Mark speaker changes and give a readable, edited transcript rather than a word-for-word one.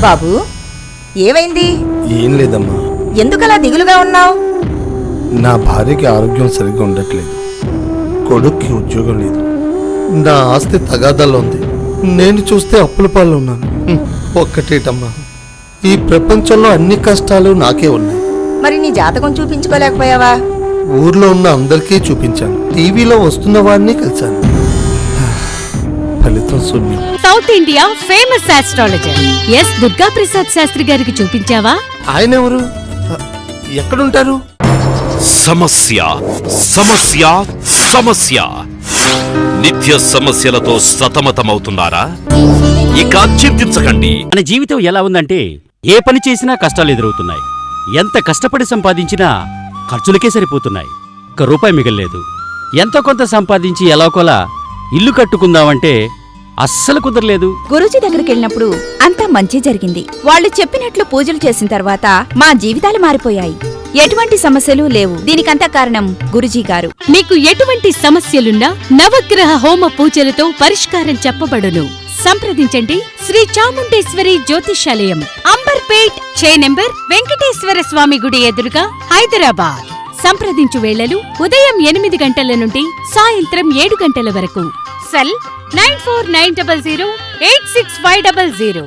Speaker 1: బాబు, ఏమైంది?
Speaker 2: ఏం లేదమ్మా.
Speaker 1: ఎందుకలా దిగులుగా ఉన్నావు?
Speaker 2: నా భార్యకి ఆరోగ్యం సరిగ్గా ఉండట్లేదు, కొడుక్కి ఉద్యోగం లేదు, నా ఆస్తి తగాదాలో ఉంది, నేను చూస్తే అప్పుల పాలు ఉన్నాను. ఒక్కటేటమ్మా, ఈ ప్రపంచంలో అన్ని కష్టాలు నాకే ఉన్నాయి.
Speaker 1: మరి నీ జాతకం చూపించుకోలేకపోయావా?
Speaker 2: ఊర్లో ఉన్న అందరికీ చూపించాను, టీవీలో వస్తున్న వాడిని కలిశాను, ఫలితం శూన్యం.
Speaker 3: South India famous astrologer S Durga Prasad Shastri గారికి చూపించావా?
Speaker 2: ఆయన ఎవరు? ఎక్కడుంటారు?
Speaker 4: సమస్య సమస్య సమస్య. నిత్య సమస్యలతో సతమతమవుతున్నారా? ఇక చింతించకండి.
Speaker 5: మన జీవితం ఎలా ఉందంటే ఏ పని చేసినా కష్టాలు ఎదురవుతున్నాయి. ఎంత కష్టపడి సంపాదించినా ఖర్చులకే సరిపోతున్నాయి. ఒక్క రూపాయి మిగల్లేదు. ఎంతో కొంత సంపాదించి ఎలాకోలా ఇల్లు కట్టుకుందామంటే అస్సలు కుదరలేదు.
Speaker 6: గురూజీ దగ్గరికి వెళ్ళినప్పుడు అంతా మంచి జరిగింది. వాళ్ళు చెప్పినట్లు పూజలు చేసిన తర్వాత మా జీవితాలు మారిపోయాయి. ఎటువంటి సమస్యలు లేవు. దీనికంతా కారణం గురూజీ గారు.
Speaker 3: మీకు ఎటువంటి సమస్యలున్నా నవగ్రహ హోమ పూజలతో పరిష్కారం చెప్పబడును. సంప్రదించండి శ్రీ చాముండేశ్వరి జ్యోతిషాలయం, అంబర్పేట్, చే నెంబర్, వెంకటేశ్వర స్వామి గుడి ఎదురుగా, హైదరాబాద్. సంప్రదించు వేళలు ఉదయం 8 గంటల నుండి సాయంత్రం 7 గంటల వరకు. సెల్ 9490086500.